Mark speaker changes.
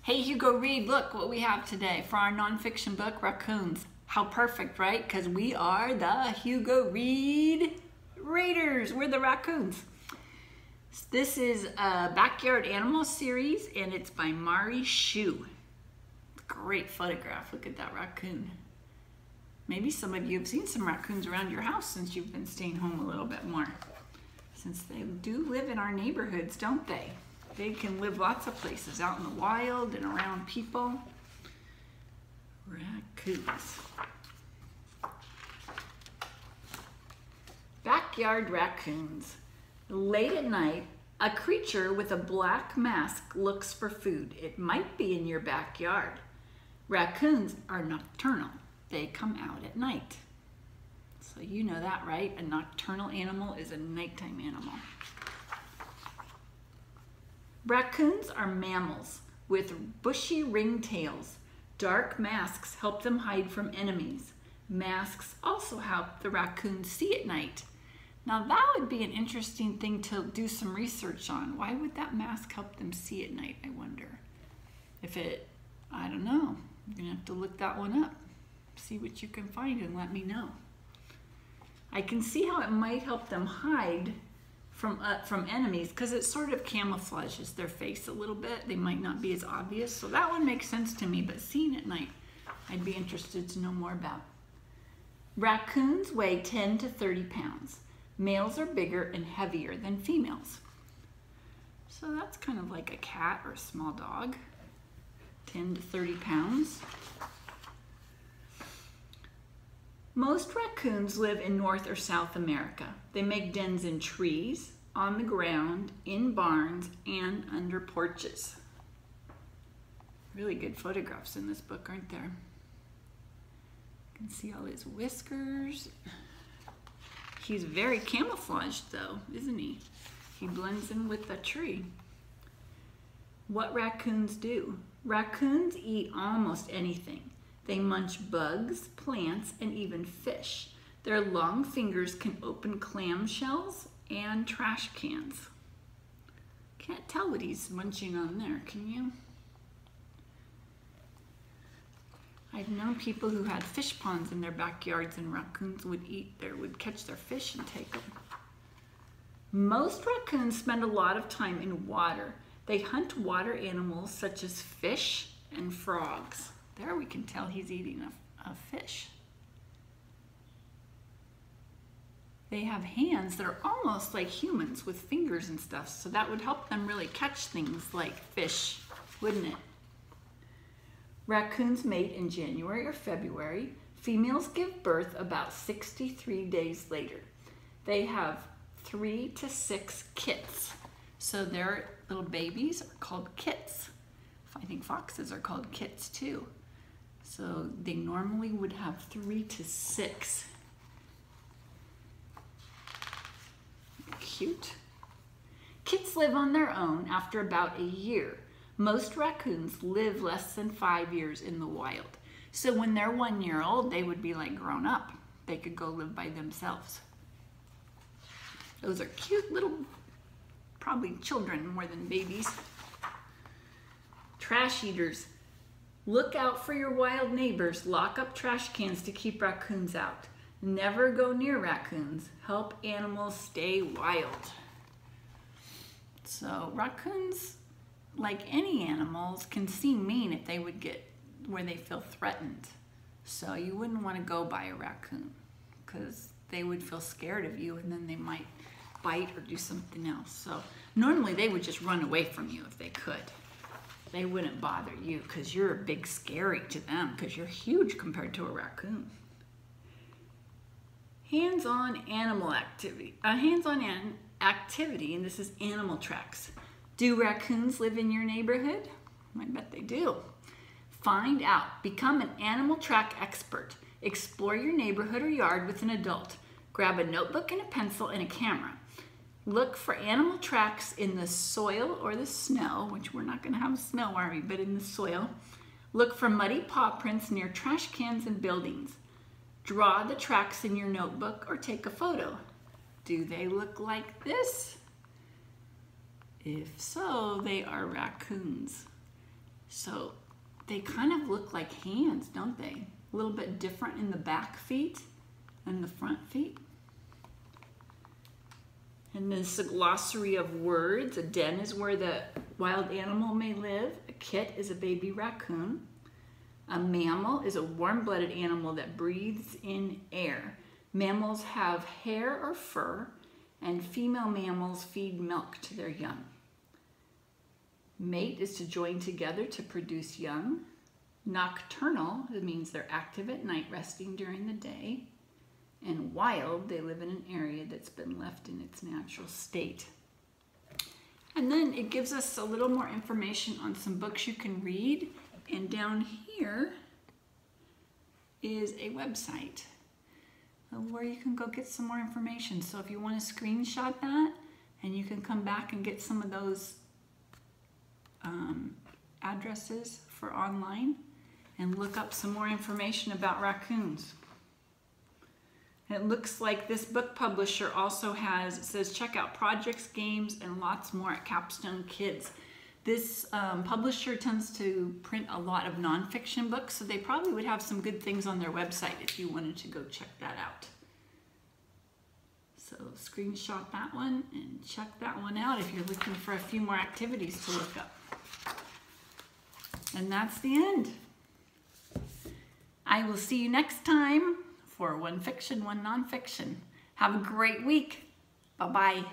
Speaker 1: Hey Hugo, read, look what we have today for our nonfiction book, Raccoons. How perfect, right? Because we are the Hugo Read Raiders. We're the Raccoons. This is a backyard animal series, and it's by Mari Shu. Great photograph. Look at that raccoon. Maybe some of you have seen some raccoons around your house since you've been staying home a little bit more. Since they do live in our neighborhoods, don't they? They can live lots of places, out in the wild and around people. Raccoons. Backyard raccoons. Late at night, a creature with a black mask looks for food. It might be in your backyard. Raccoons are nocturnal. They come out at night. So you know that, right? A nocturnal animal is a nighttime animal. Raccoons are mammals with bushy ringtails. Dark masks help them hide from enemies. Masks also help the raccoons see at night. Now that would be an interesting thing to do some research on. Why would that mask help them see at night, I wonder? I don't know. You're gonna have to look that one up. See what you can find and let me know. I can see how it might help them hide from enemies because it sort of camouflages their face a little bit. They might not be as obvious, so that one makes sense to me, but seeing at night, I'd be interested to know more about. Raccoons weigh 10 to 30 pounds. Males are bigger and heavier than females. So that's kind of like a cat or a small dog, 10 to 30 pounds. Most raccoons live in North or South America. They make dens in trees, on the ground, in barns, and under porches. Really good photographs in this book, aren't there? You can see all his whiskers. He's very camouflaged though, isn't he? He blends in with the tree. What raccoons do? Raccoons eat almost anything. They munch bugs, plants, and even fish. Their long fingers can open clam shells and trash cans. Can't tell what he's munching on there, can you? I've known people who had fish ponds in their backyards and raccoons would catch their fish and take them. Most raccoons spend a lot of time in water. They hunt water animals such as fish and frogs. There we can tell he's eating a fish. They have hands that are almost like humans with fingers and stuff, so that would help them really catch things like fish, wouldn't it? Raccoons mate in January or February. Females give birth about 63 days later. They have 3 to 6 kits. So their little babies are called kits. I think foxes are called kits too. So they normally would have 3 to 6. Cute. Kits live on their own after about a year. Most raccoons live less than 5 years in the wild. So when they're 1 year old, they would be like grown up. They could go live by themselves. Those are cute little, probably children more than babies. Trash eaters. Look out for your wild neighbors. Lock up trash cans to keep raccoons out. Never go near raccoons. Help animals stay wild. So raccoons, like any animals, can seem mean if they would get where they feel threatened. So you wouldn't want to go by a raccoon because they would feel scared of you and then they might bite or do something else. So normally they would just run away from you if they could. They wouldn't bother you because you're a big scary to them because you're huge compared to a raccoon. Hands-on animal activity. Activity, and this is animal tracks. Do raccoons live in your neighborhood? I bet they do. Find out. Become an animal track expert. Explore your neighborhood or yard with an adult. Grab a notebook and a pencil and a camera. Look for animal tracks in the soil or the snow, which we're not going to have snow, are we? But in the soil. Look for muddy paw prints near trash cans and buildings. Draw the tracks in your notebook or take a photo. Do they look like this? If so, they are raccoons. So they kind of look like hands, don't they? A little bit different in the back feet than the front feet. And this is a glossary of words. A den is where the wild animal may live. A kit is a baby raccoon. A mammal is a warm-blooded animal that breathes in air. Mammals have hair or fur, and female mammals feed milk to their young. Mate is to join together to produce young. Nocturnal, it means they're active at night, resting during the day. And wild, they live in an area that's been left in its natural state. And then it gives us a little more information on some books you can read. And down here is a website where you can go get some more information. So if you want to screenshot that, and you can come back and get some of those addresses for online and look up some more information about raccoons. And it looks like this book publisher also has, it says check out projects, games, and lots more at Capstone Kids. This publisher tends to print a lot of nonfiction books, so they probably would have some good things on their website if you wanted to go check that out. So screenshot that one and check that one out if you're looking for a few more activities to look up. And that's the end. I will see you next time for one fiction, one nonfiction. Have a great week. Bye-bye.